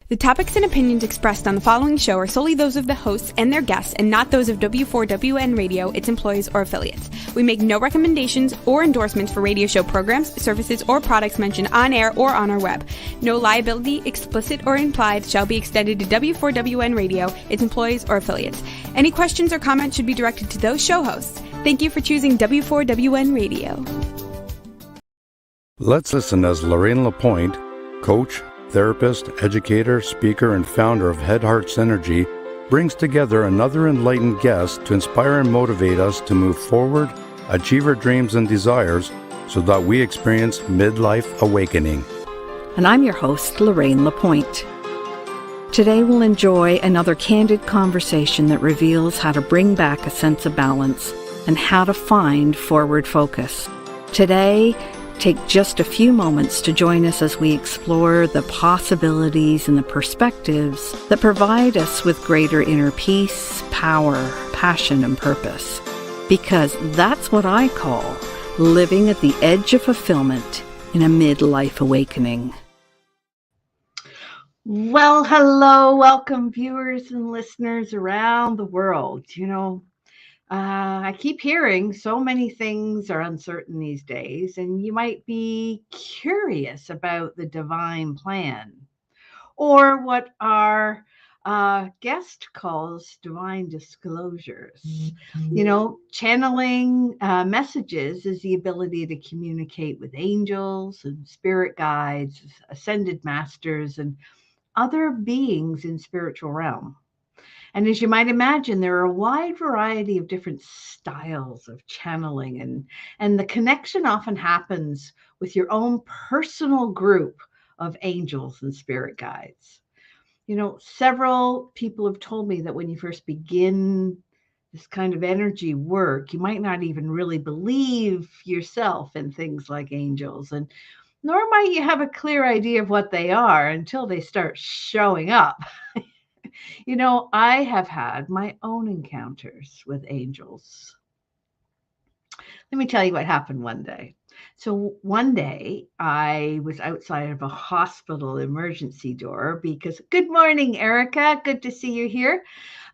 The topics and opinions expressed on the following show are solely those of the hosts and their guests and not those of W4WN Radio, its employees, or affiliates. We make no recommendations or endorsements for radio show programs, services, or products mentioned on air or on our web. No liability, explicit or implied, shall be extended to W4WN Radio, its employees, or affiliates. Any questions or comments should be directed to those show hosts. Thank you for choosing W4WN Radio. Let's listen as Lorraine Lapointe, coach, therapist, educator, speaker, and founder of Head Heart Synergy, brings together another enlightened guest to inspire and motivate us to move forward, achieve our dreams and desires, so that we experience midlife awakening. And I'm your host, Lorraine Lapointe. Today we'll enjoy another candid conversation that reveals how to bring back a sense of balance and how to find forward focus. Today, take just a few moments to join us as we explore the possibilities and the perspectives that provide us with greater inner peace, power, passion, and purpose. Because that's what I call living at the edge of fulfillment in a midlife awakening. Well, hello, welcome viewers and listeners around the world. I keep hearing so many things are uncertain these days, and you might be curious about the divine plan, or what our guest calls divine disclosures. Channeling messages is the ability to communicate with angels and spirit guides, ascended masters, and other beings in spiritual realm. And as you might imagine, there are a wide variety of different styles of channeling, and the connection often happens with your own personal group of angels and spirit guides. Several people have told me that when you first begin this kind of energy work, you might not even really believe yourself in things like angels, and nor might you have a clear idea of what they are until they start showing up. I have had my own encounters with angels. Let me tell you what happened one day. So one day I was outside of a hospital emergency door because, good morning, Erica. Good to see you here.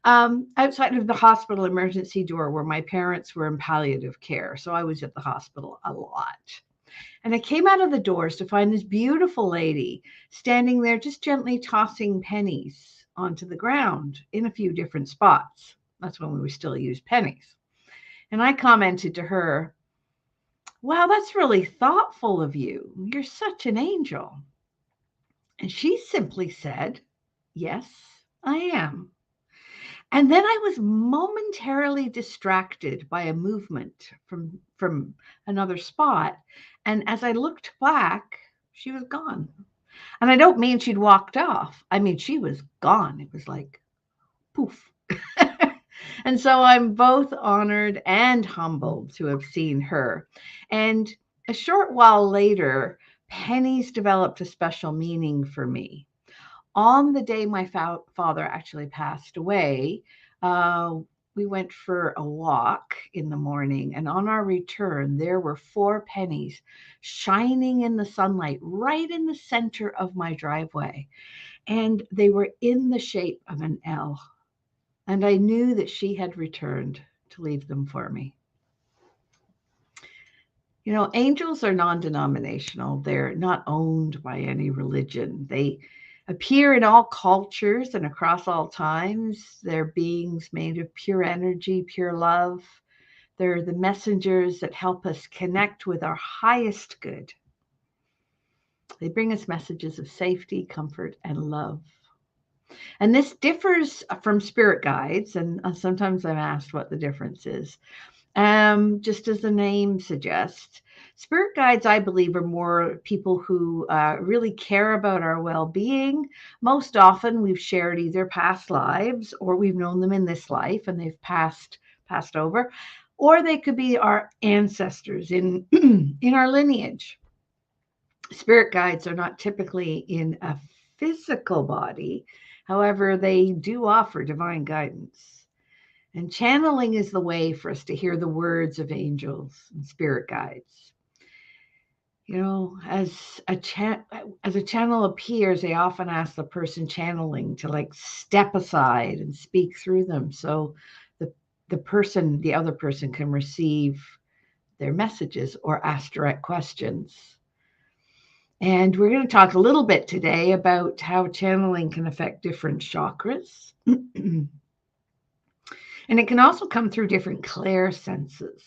Outside of the hospital emergency door where my parents were in palliative care. So I was at the hospital a lot. And I came out of the doors to find this beautiful lady standing there just gently tossing pennies onto the ground in a few different spots. That's when we still use pennies. And I commented to her, "Wow, that's really thoughtful of you. You're such an angel." And she simply said, "Yes, I am." And then I was momentarily distracted by a movement from another spot. And as I looked back, she was gone. And I don't mean she'd walked off. I mean, she was gone. It was like, poof. And so I'm both honored and humbled to have seen her. And a short while later, pennies developed a special meaning for me. On the day my father actually passed away, we went for a walk in the morning, and on our return, there were 4 pennies shining in the sunlight right in the center of my driveway. And they were in the shape of an L. And I knew that she had returned to leave them for me. Angels are non-denominational. They're not owned by any religion. They appear in all cultures and across all times. They're beings made of pure energy, pure love. They're the messengers that help us connect with our highest good. They bring us messages of safety, comfort, and love. And this differs from spirit guides, and sometimes I'm asked what the difference is. Just as the name suggests, spirit guides, I believe, are more people who really care about our well-being. Most often we've shared either past lives or we've known them in this life and they've passed over, or they could be our ancestors in our lineage. Spirit guides are not typically in a physical body. However, they do offer divine guidance. And channeling is the way for us to hear the words of angels and spirit guides. As a channel appears, they often ask the person channeling to step aside and speak through them, so the other person can receive their messages or ask direct questions. And we're going to talk a little bit today about how channeling can affect different chakras. And it can also come through different clair senses.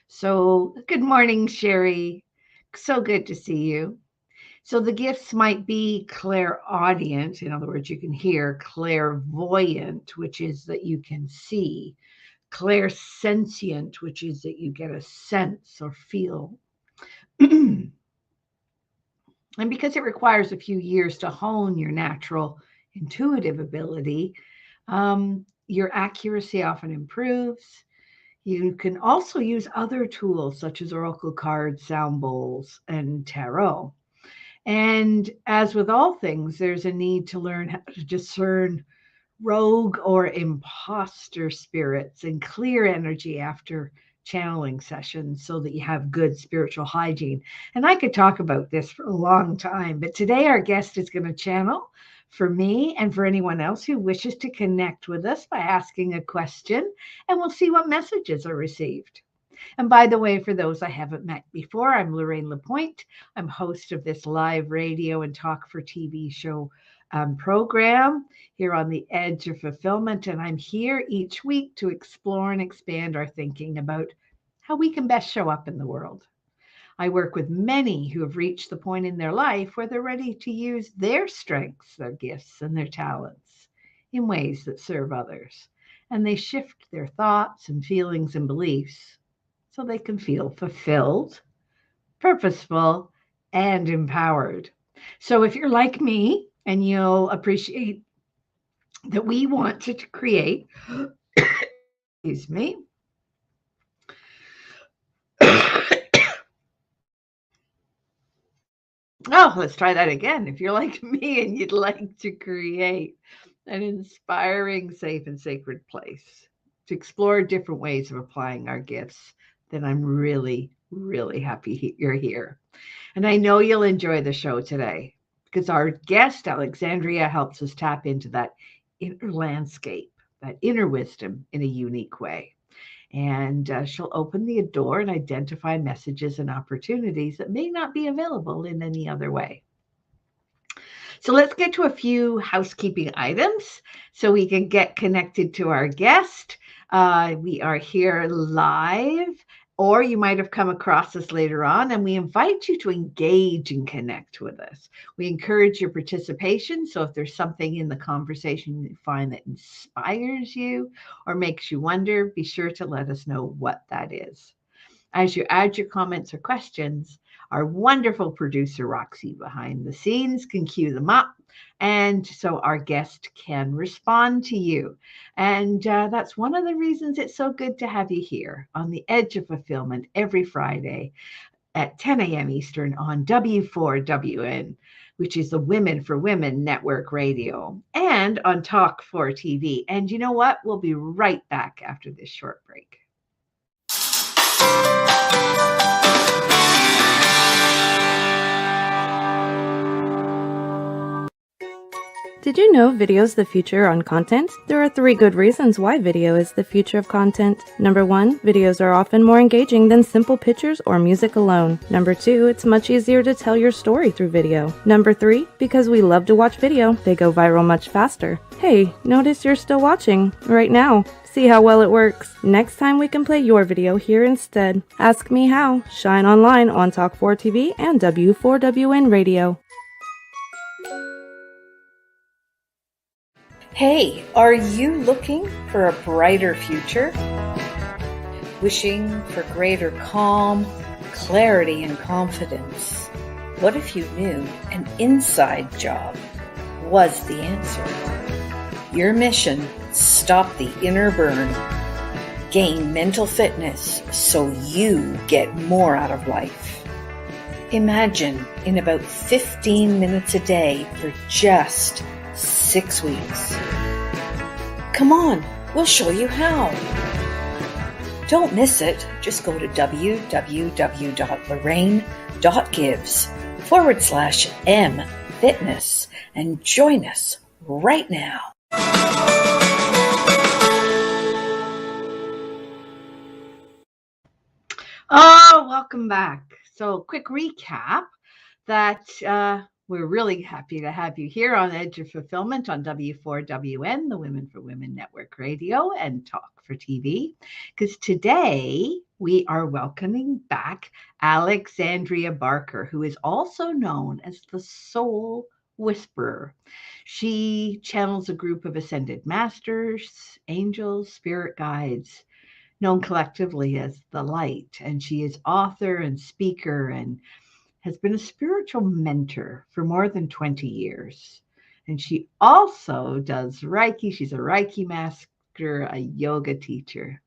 So, good morning, Sherry. So good to see you. So the gifts might be clairaudient. In other words, you can hear; clairvoyant, which is that you can see; clairsentient, which is that you get a sense or feel. And because it requires a few years to hone your natural intuitive ability, your accuracy often improves. You can also use other tools such as oracle cards, sound bowls, and tarot. And as with all things, there's a need to learn how to discern rogue or imposter spirits and clear energy after channeling sessions so that you have good spiritual hygiene. And I could talk about this for a long time, but today our guest is going to channel for me and for anyone else who wishes to connect with us by asking a question, and we'll see what messages are received. And by the way, for those I haven't met before, I'm Lorraine Lapointe. I'm host of this live radio and talk for TV show program here on the Edge of Fulfillment. And I'm here each week to explore and expand our thinking about how we can best show up in the world. I work with many who have reached the point in their life where they're ready to use their strengths, their gifts, and their talents in ways that serve others. And they shift their thoughts and feelings and beliefs so they can feel fulfilled, purposeful, and empowered. So if you're like me and you'll appreciate that we want to create, excuse me. Oh, let's try that again. If you're like me and you'd like to create an inspiring, safe, and sacred place to explore different ways of applying our gifts, then I'm really, really happy you're here. And I know you'll enjoy the show today because our guest, Alexandria, helps us tap into that inner landscape, that inner wisdom in a unique way. And she'll open the door and identify messages and opportunities that may not be available in any other way. So let's get to a few housekeeping items so we can get connected to our guest. We are here live, or you might have come across us later on, and we invite you to engage and connect with us. We encourage your participation, so if there's something in the conversation you find that inspires you or makes you wonder, be sure to let us know what that is. As you add your comments or questions, our wonderful producer, Roxy, behind the scenes can cue them up, and so our guest can respond to you. And that's one of the reasons it's so good to have you here on the Edge of Fulfillment every Friday at 10 a.m. Eastern on W4WN, which is the Women for Women Network Radio, and on Talk 4 TV. And you know what? We'll be right back after this short break. Did you know video is the future on content? There are 3 good reasons why video is the future of content. Number 1, videos are often more engaging than simple pictures or music alone. Number 2, it's much easier to tell your story through video. Number 3, because we love to watch video, they go viral much faster. Hey, notice you're still watching right now. See how well it works. Next time we can play your video here instead. Ask me how. Shine online on Talk 4 TV and W4WN Radio. Hey, are you looking for a brighter future? Wishing for greater calm, clarity, and confidence? What if you knew an inside job was the answer? Your mission: stop the inner burn, gain mental fitness so you get more out of life. Imagine in about 15 minutes a day for just 6 weeks. Come on, we'll show you how. Don't miss it. Just go to www.lorraine.gives/m-fitness and join us right now. Oh, welcome back. So, quick recap that we're really happy to have you here on Edge of Fulfillment on W4WN, the Women for Women Network Radio, and Talk for TV. Because today we are welcoming back Alexandria Barker, who is also known as the Soul Whisperer. She channels a group of ascended masters, angels, spirit guides, known collectively as the Light. And she is author and speaker and has been a spiritual mentor for more than 20 years. And she also does Reiki. She's a Reiki master, a yoga teacher,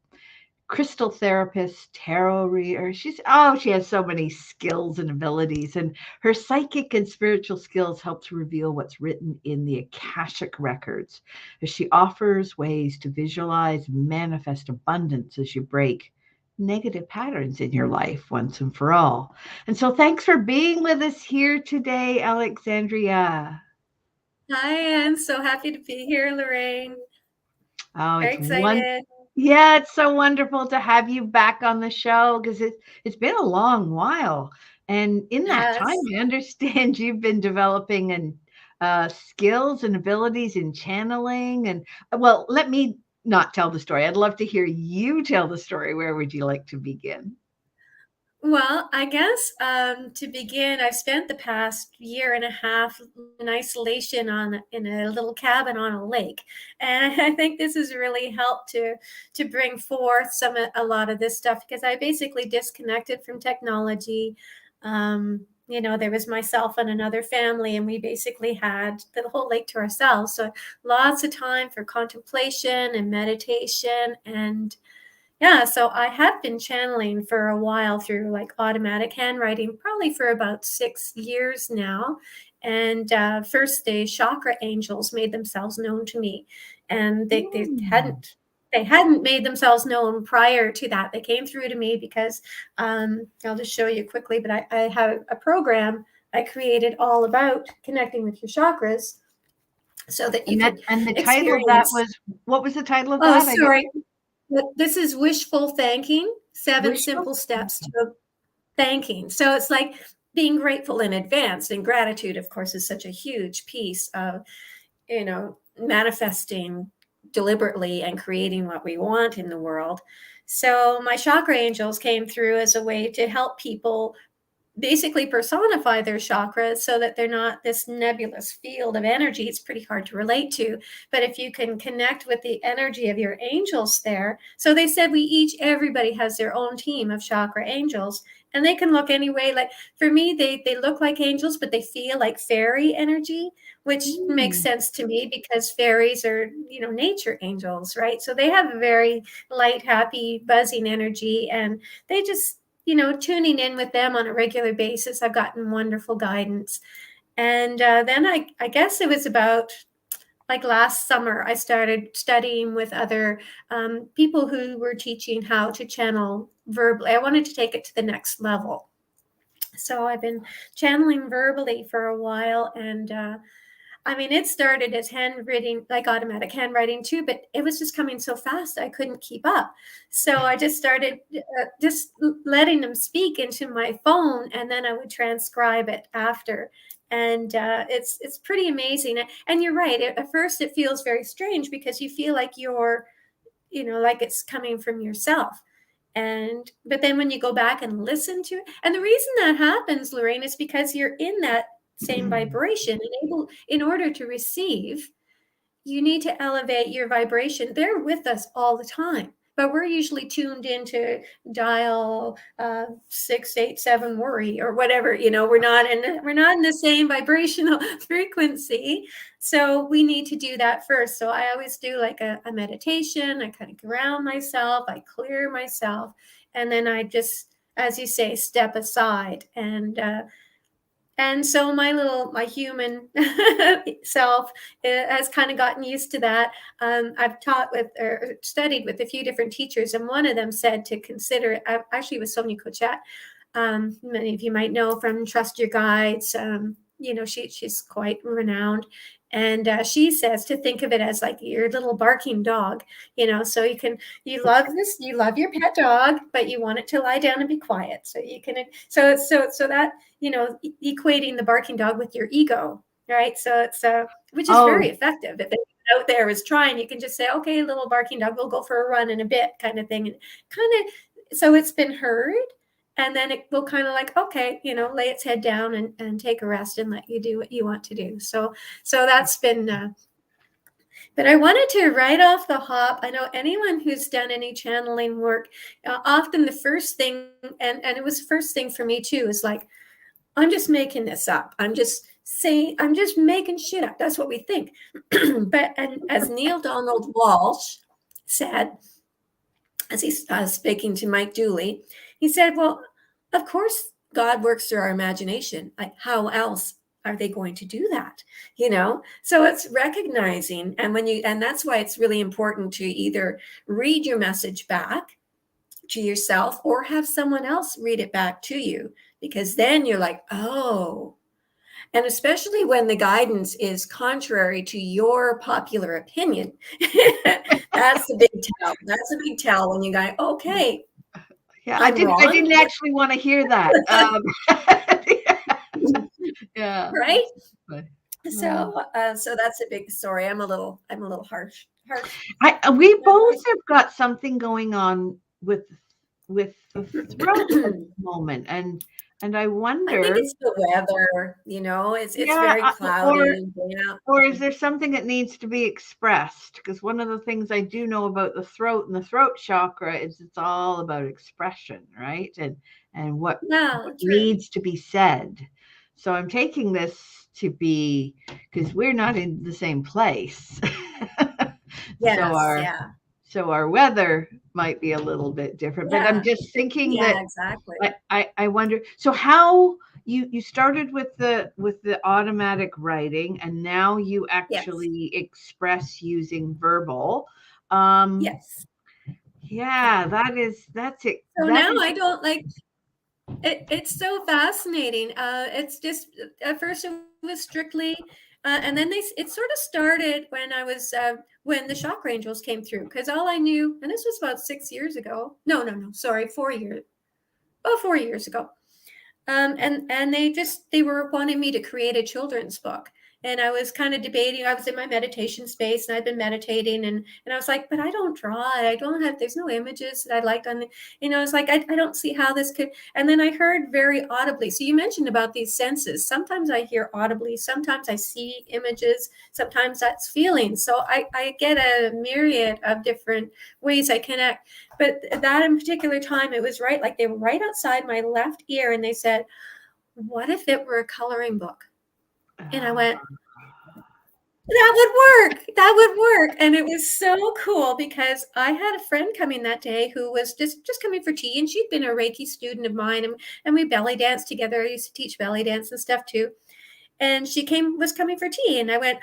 crystal therapist, tarot reader. She has so many skills and abilities, and her psychic and spiritual skills help to reveal what's written in the Akashic records as she offers ways to visualize and manifest abundance as you break negative patterns in your life once and for all. And so thanks for being with us here today, Alexandria. Hi, I'm so happy to be here, Lorraine. Oh, Very excited. Yeah, it's so wonderful to have you back on the show because it's been a long while. And in that time, I understand you've been developing skills and abilities in channeling. And well, let me not tell the story. I'd love to hear you tell the story. Where would you like to begin? Well, I guess to begin, I've spent the past year and a half in isolation in a little cabin on a lake, and I think this has really helped to bring forth a lot of this stuff because I basically disconnected from technology. There was myself and another family, and we basically had the whole lake to ourselves. So lots of time for contemplation and meditation and yeah, so I have been channeling for a while through like automatic handwriting, probably for about 6 years now. And first, the chakra angels made themselves known to me, and they hadn't made themselves known prior to that. They came through to me because I'll just show you quickly. But I have a program I created all about connecting with your chakras, so that you can. And the title of that was, what was the title of that? Oh, sorry. This is wishful thanking, 7 simple steps to thanking. So it's like being grateful in advance, and gratitude, of course, is such a huge piece of, manifesting deliberately and creating what we want in the world. So my chakra angels came through as a way to help people basically personify their chakras so that they're not this nebulous field of energy. It's pretty hard to relate to. But if you can connect with the energy of your angels there. So they said everybody has their own team of chakra angels, and they can look anyway. Like for me, they look like angels, but they feel like fairy energy, which makes sense to me because fairies are, nature angels, right? So they have a very light, happy, buzzing energy, and they just, tuning in with them on a regular basis, I've gotten wonderful guidance. And then I guess it was about like last summer, I started studying with other people who were teaching how to channel verbally. I wanted to take it to the next level. So I've been channeling verbally for a while, and it started as handwriting, like automatic handwriting too, but it was just coming so fast I couldn't keep up. So I just started just letting them speak into my phone, and then I would transcribe it after. And it's pretty amazing. And you're right. At first, it feels very strange because you feel like you're, like it's coming from yourself. But then when you go back and listen to it, and the reason that happens, Lorraine, is because you're in that same vibration, and in order to receive, you need to elevate your vibration. They're with us all the time, but we're usually tuned into dial 687 worry or whatever. We're not in the same vibrational frequency, so we need to do that first. So I always do like a meditation. I kind of ground myself, I clear myself, and then I just, as you say, step aside. And And so my human self has kind of gotten used to that. I've taught with or studied with a few different teachers, and one of them said to consider, actually with Sonia Cochette, many of you might know from Trust Your Guides. She's quite renowned. And she says to think of it as like your little barking dog, so you love your pet dog, but you want it to lie down and be quiet. So you can, so that, equating the barking dog with your ego, right? So it's, which is very effective. If anyone out there is trying, you can just say, okay, little barking dog, we'll go for a run in a bit, kind of thing. And so it's been heard. And then it will kind of like, okay, lay its head down and take a rest and let you do what you want to do. So that's been, but I wanted to right off the hop, I know anyone who's done any channeling work, often the first thing, and it was the first thing for me too, is like, I'm just making this up. I'm just making shit up. That's what we think. And as Neil Donald Walsh said, as he's speaking to Mike Dooley, he said, well, of course, God works through our imagination. Like, how else are they going to do that? So it's recognizing. And that's why it's really important to either read your message back to yourself or have someone else read it back to you, because then you're like, oh. And especially when the guidance is contrary to your popular opinion, that's a big tell. That's a big tell when you go, okay. Yeah, I didn't actually want to hear that. Yeah. Right. So that's a big story. I'm a little harsh. We both have got something going on with the throat at the moment, and I wonder. I think it's the weather, it's very cloudy. Or is there something that needs to be expressed? Because one of the things I do know about the throat and the throat chakra is it's all about expression, right? And what needs to be said. So I'm taking this to be, because we're not in the same place. Yes, So our weather might be a little bit different, but I'm just thinking that exactly. I wonder. So how you started with the automatic writing, and now you actually express using verbal. Yes. Yeah, that's it. So now I don't like it. It's so fascinating. It's just at first it was strictly. And then it sort of started when I was when the chakra angels came through, because all I knew, and this was about 6 years ago. No, sorry, 4 years. About 4 years ago. And they were wanting me to create a children's book. And I was kind of debating. I was in my meditation space and I'd been meditating, and I was like, but I don't draw it. There's no images that I liked on the, it's like, I don't see how this could. And then I heard very audibly. So you mentioned about these senses. Sometimes I hear audibly, sometimes I see images, sometimes that's feelings. So I get a myriad of different ways I connect. But that in particular time, it was right. Like they were right outside my left ear, and they said, what if it were a coloring book? And I went, that would work. And it was so cool, because I had a friend coming that day who was just coming for tea, and she'd been a Reiki student of mine, and we belly danced together. I used to teach belly dance and stuff too. And she was coming for tea, and I went,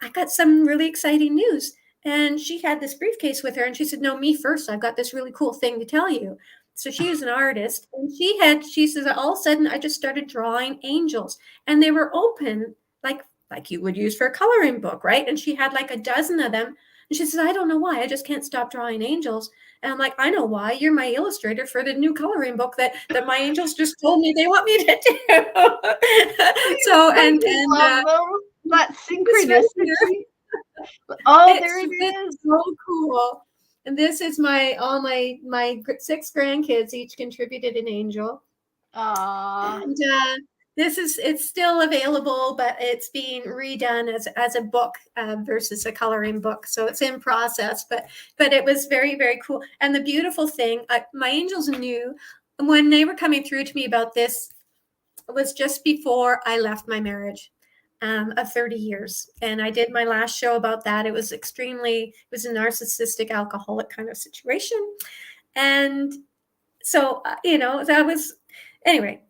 I got some really exciting news. And she had this briefcase with her, and she said, no, me first. I've got this really cool thing to tell you. So she was an artist, and she says, all of a sudden I just started drawing angels, and they were open like you would use for a coloring book, right? And she had like a dozen of them. And she says, I don't know why. I just can't stop drawing angels. And I'm like, I know why. You're my illustrator for the new coloring book that my angels just told me they want me to do. So, and that synchronicity. Oh, there it is. So cool. And this is all my 6 grandkids each contributed an angel. And it's still available, but it's being redone as a book versus a coloring book. So it's in process, but it was very, very cool. And the beautiful thing, my angels knew when they were coming through to me about this, was just before I left my marriage of 30 years. And I did my last show about that. It was a narcissistic alcoholic kind of situation. And so, that was, anyway.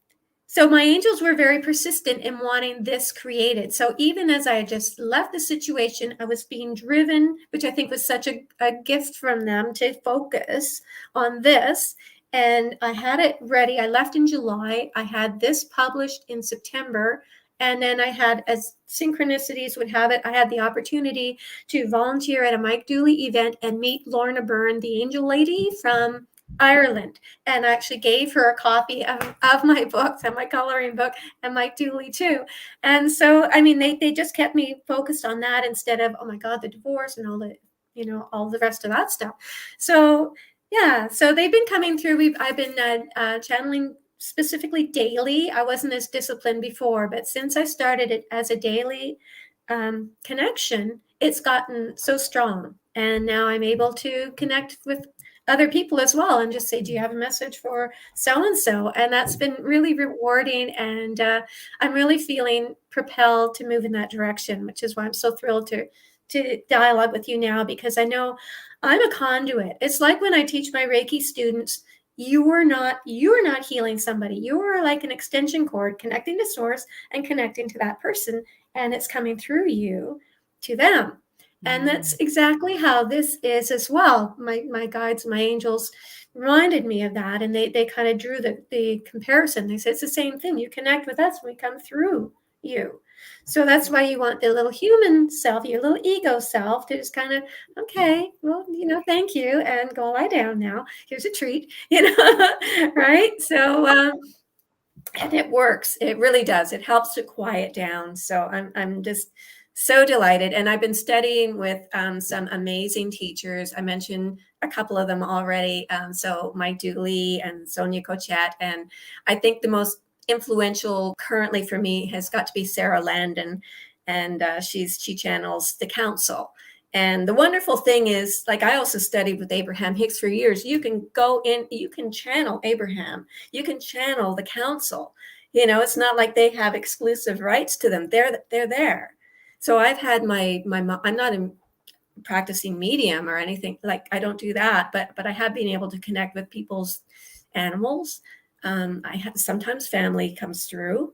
So my angels were very persistent in wanting this created. So even as I just left the situation, I was being driven, which I think was such a gift from them to focus on this. And I had it ready. I left in July. I had this published in September. And then I had, as synchronicities would have it, I had the opportunity to volunteer at a Mike Dooley event and meet Lorna Byrne, the angel lady from Ireland, and I actually gave her a copy of my books and my coloring book and Mike Dooley too. And so, I mean, they just kept me focused on that instead of, oh my God, the divorce and all the, all the rest of that stuff. So yeah, so they've been coming through. I've been channeling specifically daily. I wasn't as disciplined before, but since I started it as a daily connection, it's gotten so strong. And now I'm able to connect with other people as well and just say, do you have a message for so-and-so? And that's been really rewarding. And I'm really feeling propelled to move in that direction, which is why I'm so thrilled to dialogue with you now, because I know I'm a conduit. It's like when I teach my Reiki students, you are not healing somebody. You are like an extension cord connecting to source and connecting to that person, and it's coming through you to them. And that's exactly how this is as well. My guides, my angels reminded me of that. And they kind of drew the comparison. They said, it's the same thing. You connect with us, we come through you. So that's why you want the little human self, your little ego self, to just kind of, okay, well, thank you. And go lie down now. Here's a treat, right? So, and it works. It really does. It helps to quiet down. So I'm just so delighted. And I've been studying with some amazing teachers. I mentioned a couple of them already. So Mike Dooley and Sonia Cochette. And I think the most influential currently for me has got to be Sarah Landon. And she channels the council. And the wonderful thing is, like, I also studied with Abraham Hicks for years. You can go in, you can channel Abraham, you can channel the council. It's not like they have exclusive rights to them. They're there. So I've had my I'm not a practicing medium or anything, like I don't do that, but I have been able to connect with people's animals. I have sometimes family comes through.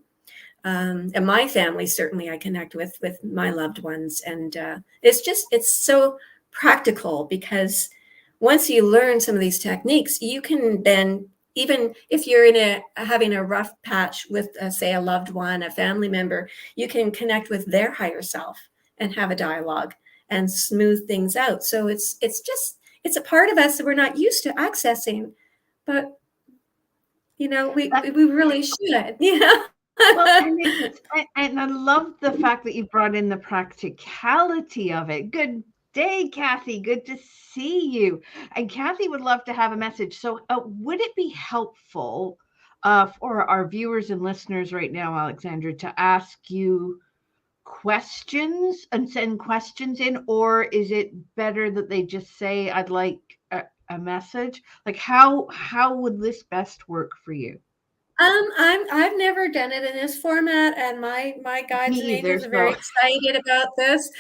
And my family, certainly I connect with my loved ones. And it's so practical, because once you learn some of these techniques, you can then, even if you're having a rough patch with, say, a loved one, a family member, you can connect with their higher self and have a dialogue and smooth things out. So it's a part of us that we're not used to accessing, but we really should. Well, and I love the fact that you brought in the practicality of it. Good day, Kathy. Good to see you. And Kathy would love to have a message. So would it be helpful for our viewers and listeners right now, Alexandra, to ask you questions and send questions in? Or is it better that they just say, I'd like a message? Like, how would this best work for you? I've never done it in this format, and my guides and angels are very excited about this.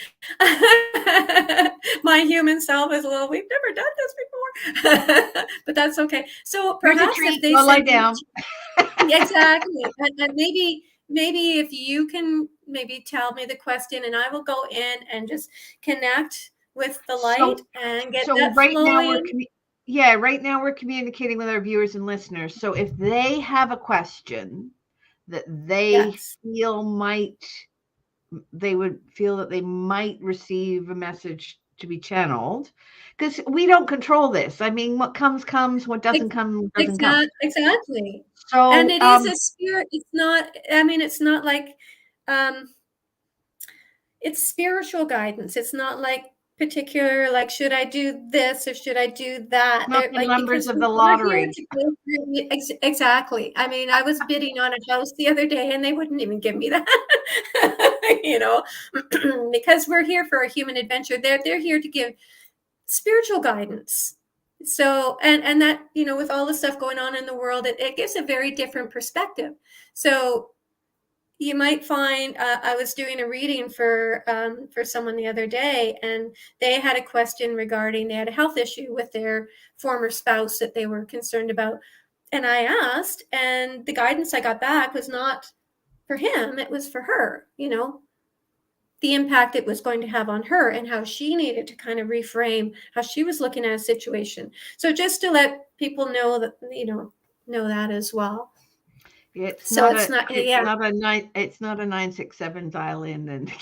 My human self is a little, we've never done this before, but that's okay. So perhaps if they lie down. Exactly, and maybe if you can maybe tell me the question, and I will go in and just connect with the light and get that right flowing. Right now we're communicating with our viewers and listeners. So if they have a question that they they would feel that they might receive a message to be channeled, because we don't control this. I mean, what comes, what doesn't come, doesn't come. Exactly. So, and it is a spirit. It's not, it's not like, it's spiritual guidance. It's not like particular, like, should I do this or should I do that? Not the numbers of the lottery. Exactly. I mean, I was bidding on a house the other day and they wouldn't even give me that, because we're here for a human adventure. They're here to give spiritual guidance. So, and that, with all the stuff going on in the world, it gives a very different perspective. So you might find, I was doing a reading for someone the other day, and they had a question regarding, they had a health issue with their former spouse that they were concerned about. And I asked, and the guidance I got back was not for him, it was for her, the impact it was going to have on her and how she needed to kind of reframe how she was looking at a situation. So just to let people know that, know that as well. It's So not it's a not, it's yeah, not a 967 dial in and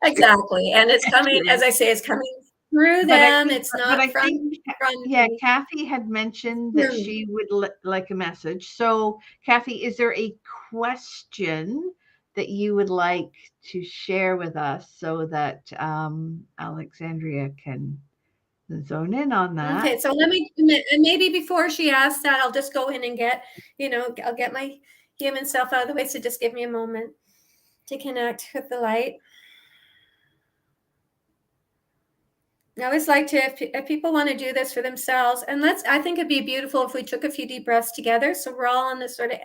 exactly. And it's coming, as I say, it's coming through but I them. think It's but I not think from yeah, me. Kathy had mentioned that she would like a message. So Kathy, is there a question that you would like to share with us so that Alexandria can zone in on that? Okay, so let me, and maybe before she asks that, I'll just go in and get, I'll get my human self out of the way. So just give me a moment to connect with the light. I always like to, if people want to do this for themselves, and I think it'd be beautiful if we took a few deep breaths together. So we're all on this sort of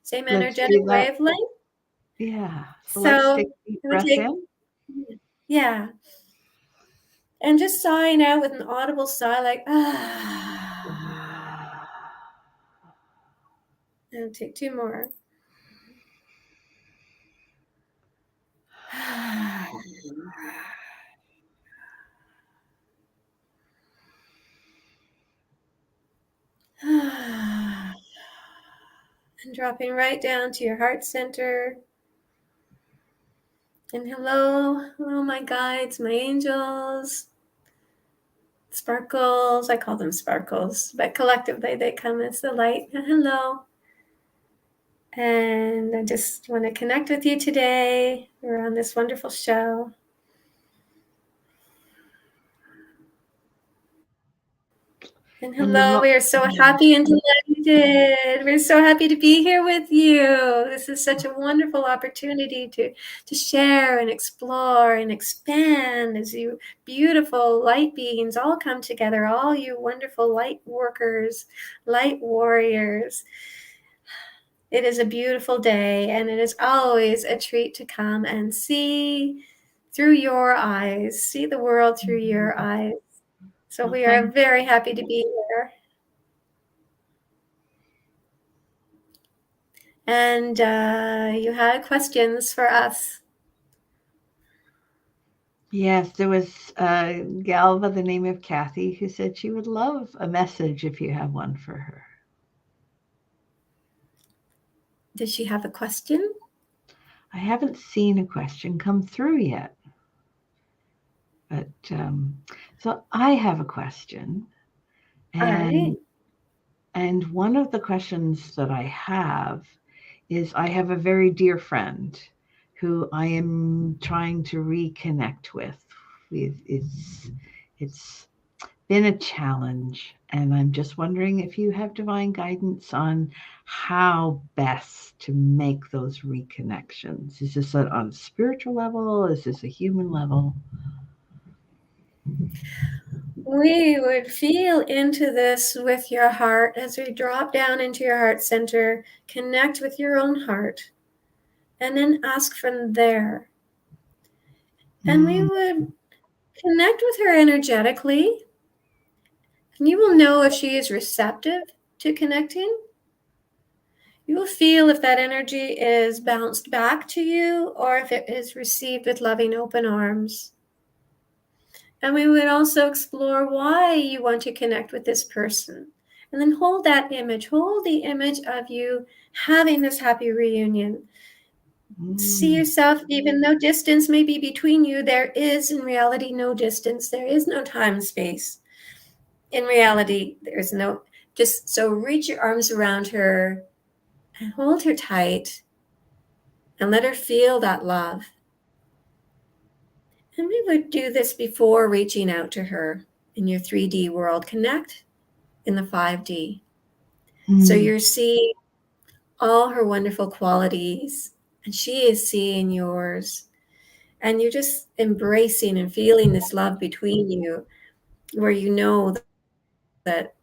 same Let's energetic do that. wavelength. Yeah. So let's take So a deep we breath take, in. yeah. And just sighing out with an audible sigh, like, ah. And take two more. And dropping right down to your heart center. And hello, my guides, my angels, sparkles. I call them sparkles, but collectively they come as the light. And hello. And I just want to connect with you today. We're on this wonderful show. And hello, we are so happy and delighted. We're so happy to be here with you. This is such a wonderful opportunity to share and explore and expand as you beautiful light beings all come together, all you wonderful light workers, light warriors. It is a beautiful day, and it is always a treat to come and see through your eyes, see the world through your eyes. So we are very happy to be here. And you had questions for us. Yes, there was a gal by the name of Kathy who said she would love a message if you have one for her. Does she have a question? I haven't seen a question come through yet. But so I have a question. And one of the questions that I have is I have a very dear friend who I am trying to reconnect with. It's been a challenge, and I'm just wondering if you have divine guidance on how best to make those reconnections. Is this on a spiritual level? Is this a human level? We would feel into this with your heart as we drop down into your heart center, connect with your own heart, and then ask from there. And we would connect with her energetically, and you will know if she is receptive to connecting. You will feel if that energy is bounced back to you or if it is received with loving open arms. And we would also explore why you want to connect with this person. And then hold that image, hold the image of you having this happy reunion. See yourself, even though distance may be between you, there is in reality no distance. There is no time and space. In reality, there's no, just so reach your arms around her and hold her tight and let her feel that love. And we would do this before reaching out to her in your 3D world. Connect in the 5D. So you're seeing all her wonderful qualities, and she is seeing yours. And you're just embracing and feeling this love between you, where you know that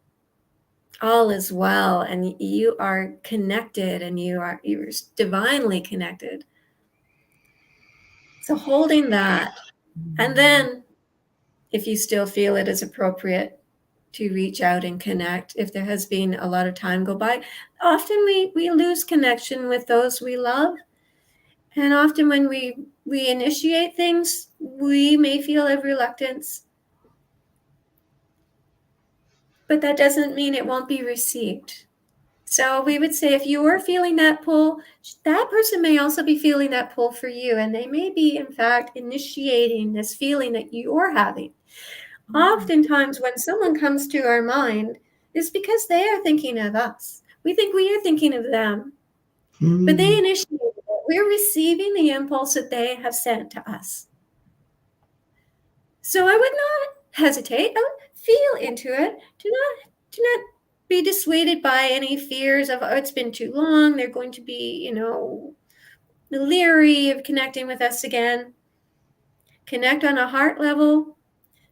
all is well, and you are connected, and you're divinely connected. So holding that, and then if you still feel it is appropriate, to reach out and connect if there has been a lot of time go by. Often we lose connection with those we love. And often when we initiate things, we may feel a reluctance. But that doesn't mean it won't be received. So we would say if you are feeling that pull, that person may also be feeling that pull for you. And they may be, in fact, initiating this feeling that you're having. Oftentimes when someone comes to our mind, it's because they are thinking of us. We think we are thinking of them. But they initiated it. We're receiving the impulse that they have sent to us. So I would not hesitate. I would feel into it. Do not be dissuaded by any fears of, oh, it's been too long. They're going to be, leery of connecting with us again. Connect on a heart level.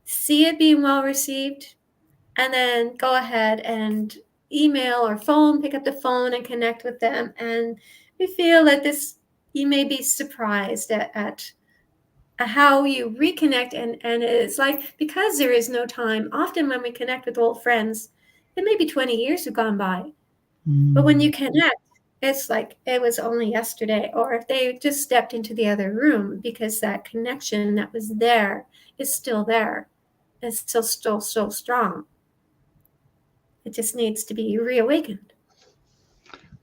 See it being well received. And then go ahead and email or phone, pick up the phone and connect with them. And we feel that you may be surprised at how you reconnect. And it's like, because there is no time, often when we connect with old friends, it may be 20 years have gone by. But when you connect, it's like it was only yesterday, or if they just stepped into the other room, because that connection that was there is still there. It's still so strong. It just needs to be reawakened.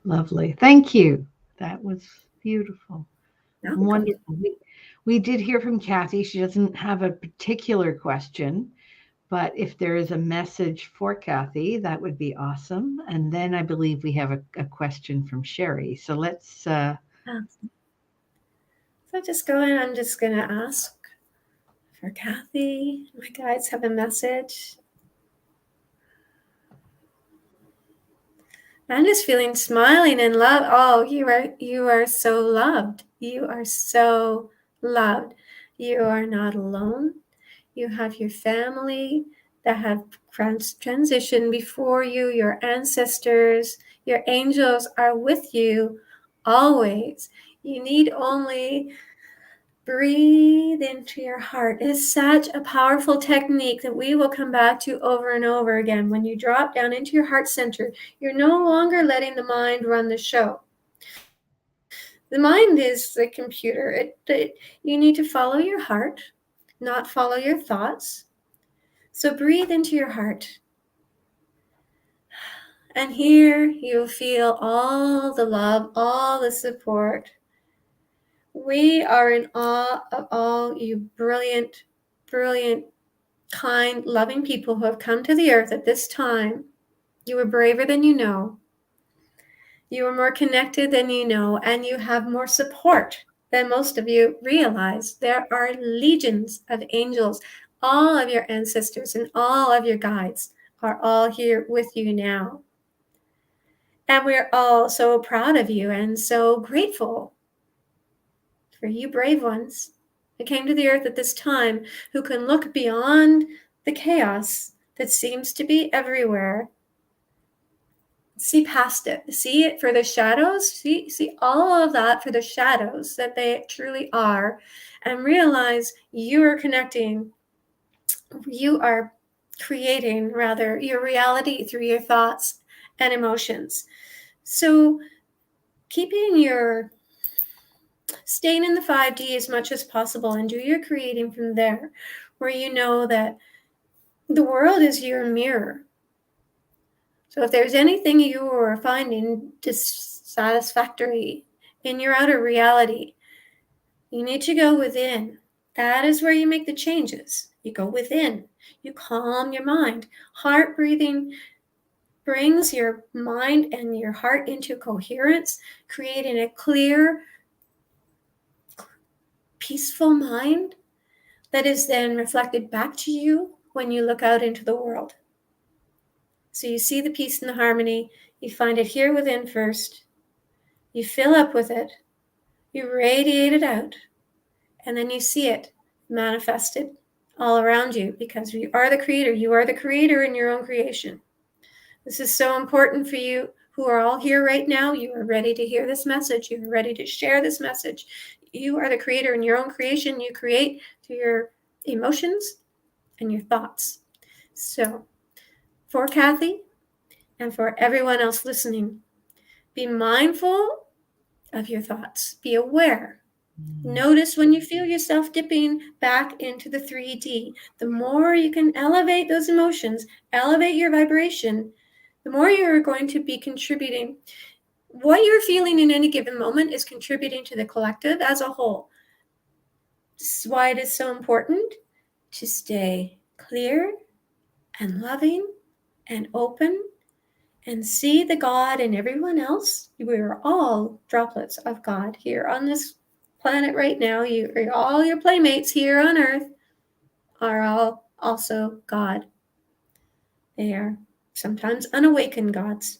Lovely. Thank you. That was beautiful. No, wonderful. We did hear from Kathy. She doesn't have a particular question, but if there is a message for Kathy, that would be awesome. And then I believe we have a question from Sherry. So let's. So just go in. I'm just going to ask for Kathy. My guides have a message. I'm just feeling smiling and love. Oh, you are so loved. You are so loved. You are not alone. You have your family that have transitioned before you, your ancestors, your angels are with you always. You need only breathe into your heart. It is such a powerful technique that we will come back to over and over again. When you drop down into your heart center, you're no longer letting the mind run the show. The mind is the computer. You need to follow your heart, not follow your thoughts. So breathe into your heart. And here you'll feel all the love, all the support. We are in awe of all you brilliant, brilliant, kind, loving people who have come to the earth at this time. You are braver than you know. You are more connected than you know, and you have more support than most of you realize. There are legions of angels. All of your ancestors and all of your guides are all here with you now. And we're all so proud of you and so grateful for you brave ones that came to the earth at this time, who can look beyond the chaos that seems to be everywhere. See past it. See it for the shadows. See all of that for the shadows that they truly are, and realize you are connecting. You are creating, rather, your reality through your thoughts and emotions. So staying in the 5D as much as possible, and do your creating from there, where you know that the world is your mirror. So if there's anything you are finding dissatisfactory in your outer reality, you need to go within. That is where you make the changes. You go within. You calm your mind. Heart breathing brings your mind and your heart into coherence, creating a clear, peaceful mind that is then reflected back to you when you look out into the world. So you see the peace and the harmony. You find it here within first. You fill up with it. You radiate it out. And then you see it manifested all around you, because you are the creator. You are the creator in your own creation. This is so important for you who are all here right now. You are ready to hear this message. You are ready to share this message. You are the creator in your own creation. You create through your emotions and your thoughts. So for Kathy and for everyone else listening. Be mindful of your thoughts. Be aware. Notice when you feel yourself dipping back into the 3D. The more you can elevate those emotions, elevate your vibration, the more you're going to be contributing. What you're feeling in any given moment is contributing to the collective as a whole. This is why it is so important to stay clear and loving and open and see the God in everyone else. We are all droplets of God here on this planet right now. All your playmates here on earth are all also God. They are sometimes unawakened gods.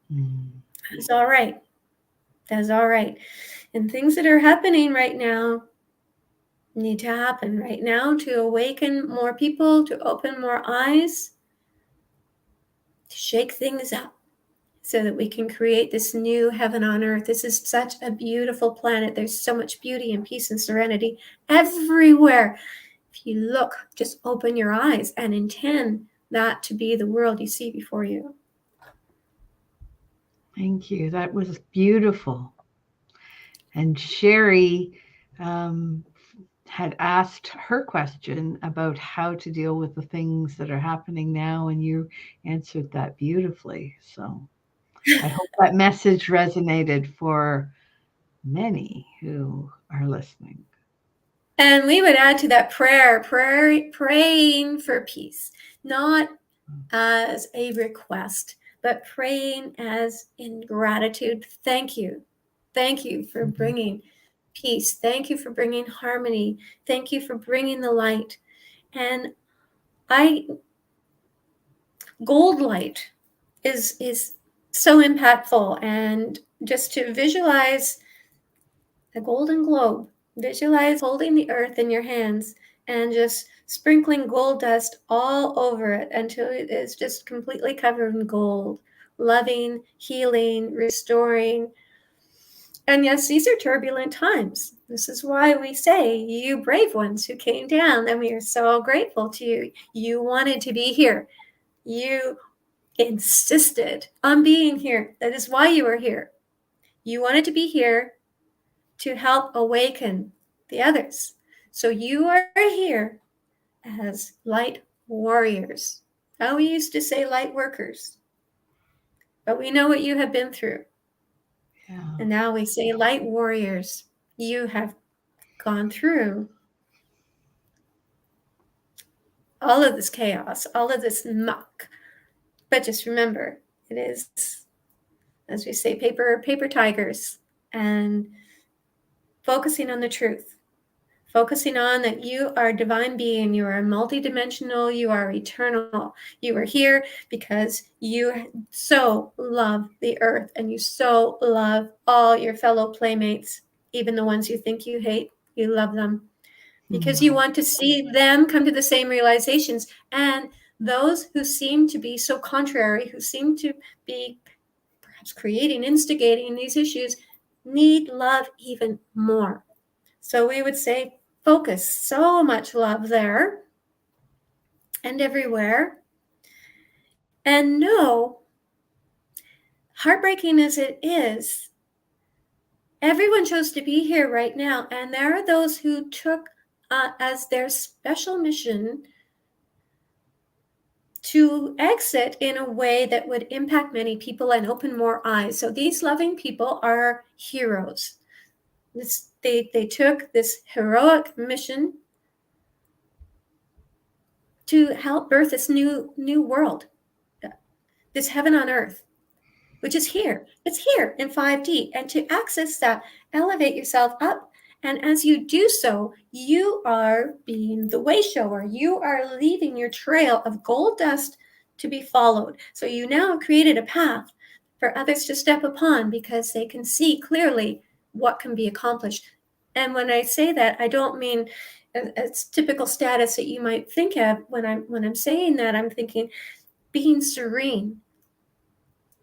That's all right. That's all right. And things that are happening right now need to happen right now to awaken more people, to open more eyes, to shake things up so that we can create this new heaven on earth. This is such a beautiful planet. There's so much beauty and peace and serenity everywhere. If you look, just open your eyes and intend that to be the world you see before you. Thank you. That was beautiful. And Sherry had asked her question about how to deal with the things that are happening now, and you answered that beautifully. So I hope that message resonated for many who are listening. And we would add to that praying for peace, not as a request, but praying as in gratitude. Thank you. Thank you for bringing peace. Thank you for bringing harmony. Thank you for bringing the light. And gold light is so impactful. And just to visualize a golden globe, visualize holding the earth in your hands and just sprinkling gold dust all over it until it is just completely covered in gold, loving, healing, restoring. And yes, these are turbulent times. This is why we say, you brave ones who came down, and we are so grateful to you. You wanted to be here. You insisted on being here. That is why you are here. You wanted to be here to help awaken the others. So you are here as light warriors. Now, we used to say light workers, but we know what you have been through. Yeah. And now we say light warriors. You have gone through all of this chaos, all of this muck. But just remember, it is, as we say, paper tigers, and focusing on the truth. Focusing on that you are a divine being, you are multidimensional, you are eternal. You are here because you so love the earth, and you so love all your fellow playmates, even the ones you think you hate. You love them because you want to see them come to the same realizations. And those who seem to be so contrary, who seem to be perhaps creating, instigating these issues, need love even more. So we would say, focus so much love there and everywhere. And know, heartbreaking as it is, everyone chose to be here right now. And there are those who took as their special mission to exit in a way that would impact many people and open more eyes. So these loving people are heroes. They took this heroic mission to help birth this new world, this heaven on earth, which is here. It's here in 5D. And to access that, elevate yourself up. And as you do so, you are being the way shower. You are leaving your trail of gold dust to be followed. So you now have created a path for others to step upon, because they can see clearly what can be accomplished. And when I say that, I don't mean it's typical status that you might think of. When I'm saying that, I'm thinking being serene,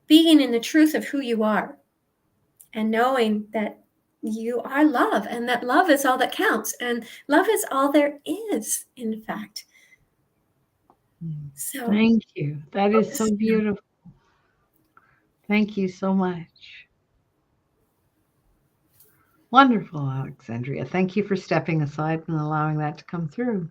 being in the truth of who you are, and knowing that you are love, and that love is all that counts, and love is all there is, in fact. So Thank you. That is so beautiful. Thank you so much. Wonderful, Alexandria. Thank you for stepping aside and allowing that to come through.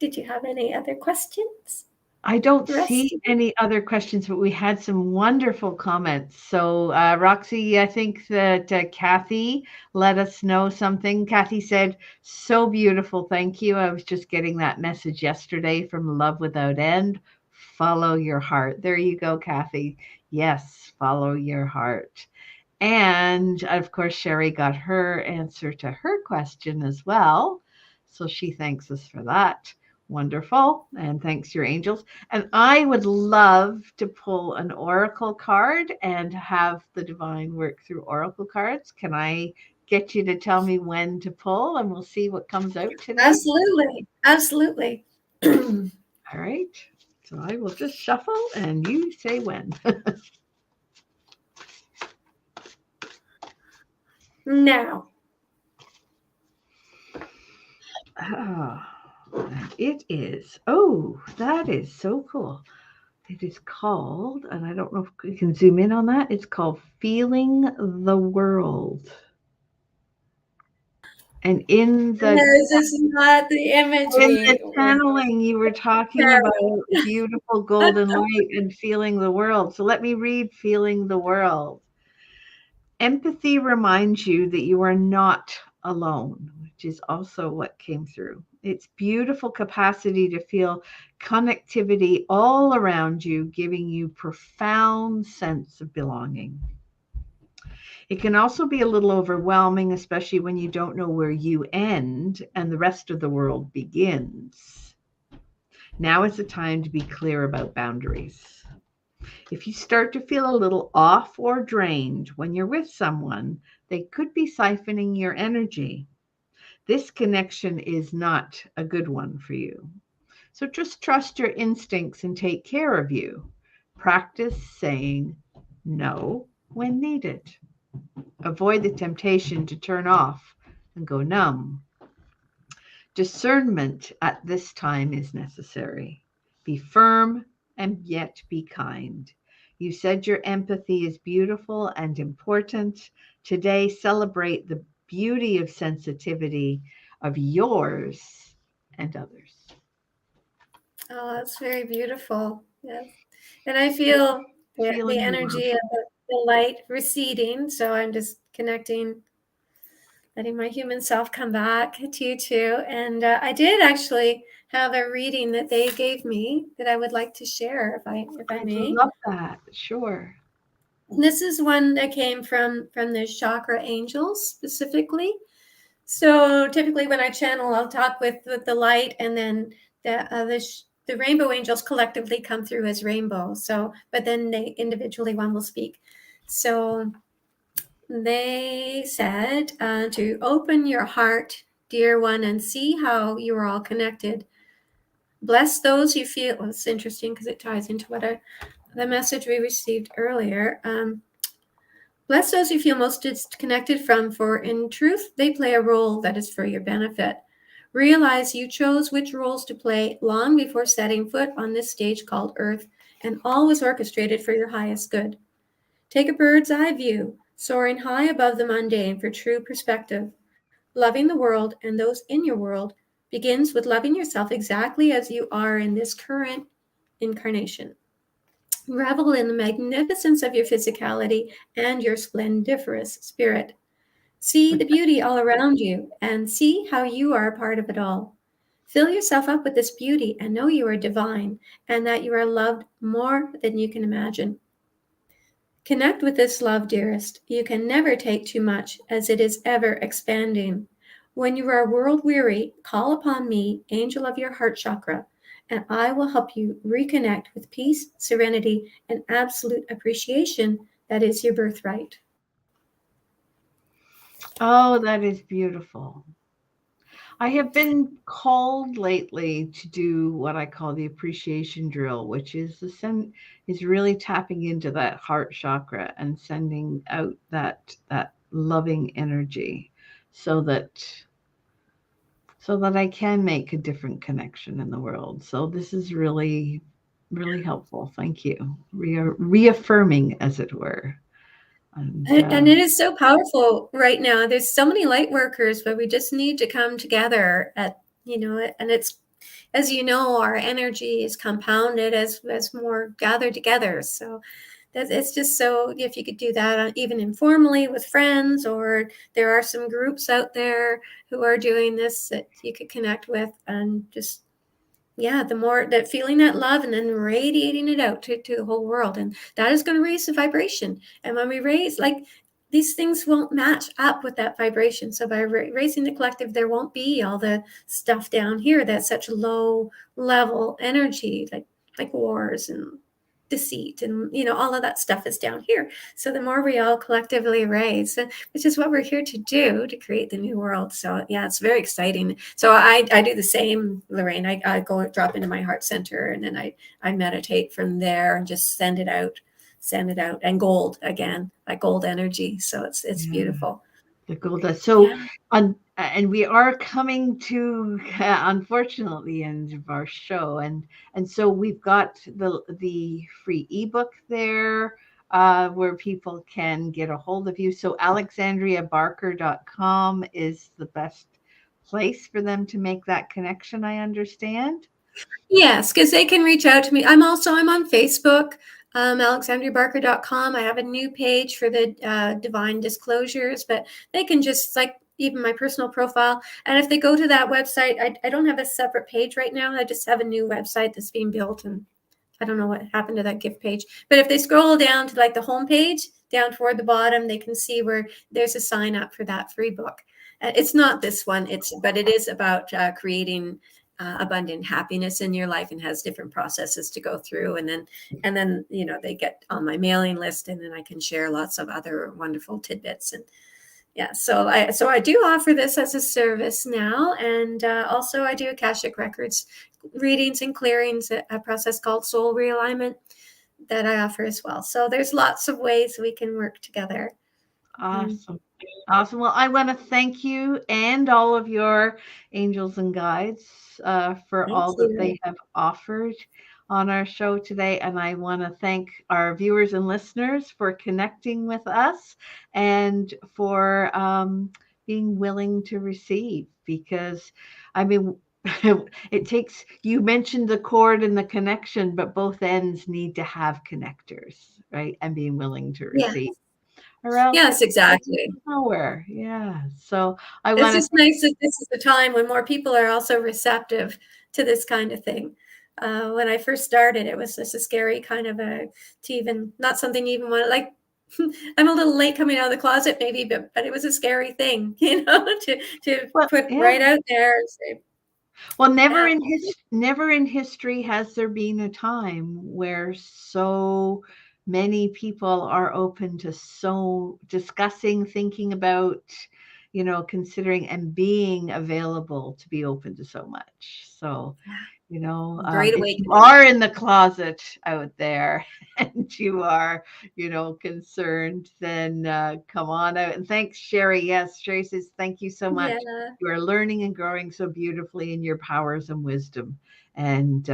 did you have any other questions? I don't Rest? see any other questions, but we had some wonderful comments. So, Roxy, I think that Kathy let us know something. Kathy said, so beautiful. Thank you. I was just getting that message yesterday from Love Without End. Follow your heart. There you go, Kathy. Yes, follow your heart. And of course, Sherry got her answer to her question as well. So she thanks us for that. Wonderful. And thanks, your angels. And I would love to pull an oracle card and have the divine work through oracle cards. Can I get you to tell me when to pull and we'll see what comes out today? Absolutely. Absolutely. All right. So I will just shuffle and you say when. Now. It is. Oh, that is so cool. It is called, and I don't know if we can zoom in on that. It's called Feeling the World. And in No, this is not the in imagery. the channeling, you were talking about beautiful golden light and feeling the world. So let me read Feeling the World. Empathy reminds you that you are not alone, which is also what came through. It's beautiful capacity to feel connectivity all around you, giving you profound sense of belonging. It can also be a little overwhelming, especially when you don't know where you end and the rest of the world begins. Now is the time to be clear about boundaries. If you start to feel a little off or drained when you're with someone, they could be siphoning your energy. This connection is not a good one for you. So just trust your instincts and take care of you. Practice saying no when needed. Avoid the temptation to turn off and go numb. Discernment at this time is necessary. Be firm and yet be kind. You said your empathy is beautiful and important. Today, celebrate the beauty of sensitivity of yours and others. Oh, that's very beautiful. Yes. And I feel the Feeling the energy love. of the light receding. So I'm just connecting, letting my human self come back to you too. And I did actually have a reading that they gave me that I would like to share, if I I may. love that. Sure. This is one that came from the chakra angels specifically. So typically, when I channel, I'll talk with the light, and then the rainbow angels collectively come through as rainbow. So, but then they individually one will speak. So they said to open your heart, dear one, and see how you are all connected. Bless those you feel. Well, it's interesting because it ties into the message we received earlier. Bless those you feel most disconnected from, for in truth, they play a role that is for your benefit. Realize you chose which roles to play long before setting foot on this stage called Earth, and all was orchestrated for your highest good. Take a bird's eye view, soaring high above the mundane for true perspective. Loving the world and those in your world begins with loving yourself exactly as you are in this current incarnation. Revel in the magnificence of your physicality and your splendiferous spirit. See the beauty all around you and see how you are a part of it all. Fill yourself up with this beauty and know you are divine and that you are loved more than you can imagine. Connect with this love, dearest. You can never take too much, as it is ever expanding. When you are world weary, call upon me, angel of your heart chakra, and I will help you reconnect with peace, serenity, and absolute appreciation that is your birthright. Oh, that is beautiful. I have been called lately to do what I call the appreciation drill, which is is really tapping into that heart chakra and sending out that loving energy so that so that I can make a different connection in the world. So this is really, really helpful. Thank you. Reaffirming, as it were. And it is so powerful right now. There's so many light workers, but we just need to come together and it's, as you know, our energy is compounded as more gather together. So it's just so, if you could do that even informally with friends, or there are some groups out there who are doing this that you could connect with, and just, yeah, the more that feeling that love and then radiating it out to the whole world. And that is going to raise the vibration. And when we raise, like, these things won't match up with that vibration. So by raising the collective, there won't be all the stuff down here that's such low level energy, like wars and deceit, and all of that stuff is down here. So the more we all collectively raise, which is what we're here to do, to create the new world. So yeah, it's very exciting. So I do the same, Lorraine. I go drop into my heart center, and then I meditate from there and just send it out. And gold again, like gold energy. So it's beautiful. The gold dust. So, Yeah. And we are coming to, unfortunately, the end of our show, and so we've got the free ebook there, where people can get a hold of you. So alexandriabarker.com is the best place for them to make that connection, I understand. Yes, because they can reach out to me. I'm on Facebook, alexandriabarker.com. I have a new page for the divine disclosures, but they can just, like, even my personal profile. And if they go to that website, I don't have a separate page right now. I just have a new website that's being built, and I don't know what happened to that gift page. But if they scroll down to, like, the home page, down toward the bottom, they can see where there's a sign up for that free book. It's not this one, but it is about creating abundant happiness in your life, and has different processes to go through. And then they get on my mailing list, and then I can share lots of other wonderful tidbits. And yeah, so I do offer this as a service now. And also I do Akashic Records readings and clearings, a process called soul realignment that I offer as well. So there's lots of ways we can work together. Awesome. Awesome. Well, I want to thank you and all of your angels and guides for all that they have offered on our show today. And I want to thank our viewers and listeners for connecting with us, and for being willing to receive, because, I mean, it takes, you mentioned the cord and the connection, but both ends need to have connectors, right? And being willing to receive. Or else Yes, exactly. nowhere. Yeah. So I It's want just nice that this is the time when more people are also receptive to this kind of thing. When I first started, it was just a scary kind of to even, not something you even want to, like, I'm a little late coming out of the closet maybe, but it was a scary thing, to put right out there and say. Well, never in history has there been a time where so many people are open to so discussing, thinking about, considering and being available to be open to so much. So, Great if awakening. you are in the closet out there and you are, concerned, then come on out. And thanks, Sherry. Yes, Sherry says, thank you so much. Yeah. You are learning and growing so beautifully in your powers and wisdom. And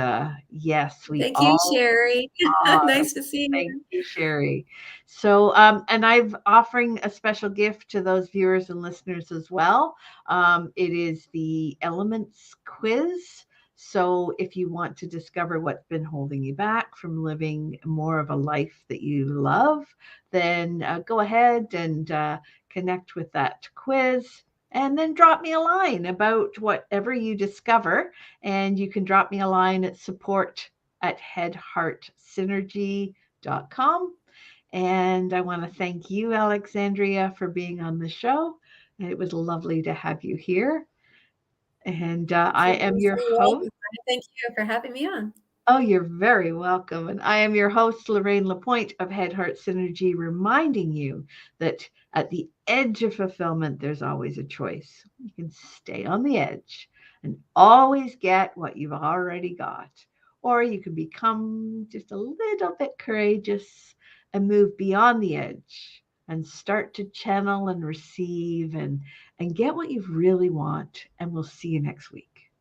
yes, we Thank you, all Sherry. are. Nice to see Thank you. you, Sherry. So, and I've offering a special gift to those viewers and listeners as well. It is the Elements Quiz. So if you want to discover what's been holding you back from living more of a life that you love, then go ahead and connect with that quiz. And then drop me a line about whatever you discover. And you can drop me a line at support@headheartsynergy.com. And I want to thank you, Alexandria, for being on the show. It was lovely to have you here. And I am your host. Thank you for having me on. Oh, you're very welcome. And I am your host, Lorraine Lapointe of Head Heart Synergy, reminding you that at the edge of fulfillment, there's always a choice. You can stay on the edge and always get what you've already got. Or you can become just a little bit courageous and move beyond the edge and start to channel and receive and get what you really want. And we'll see you next week.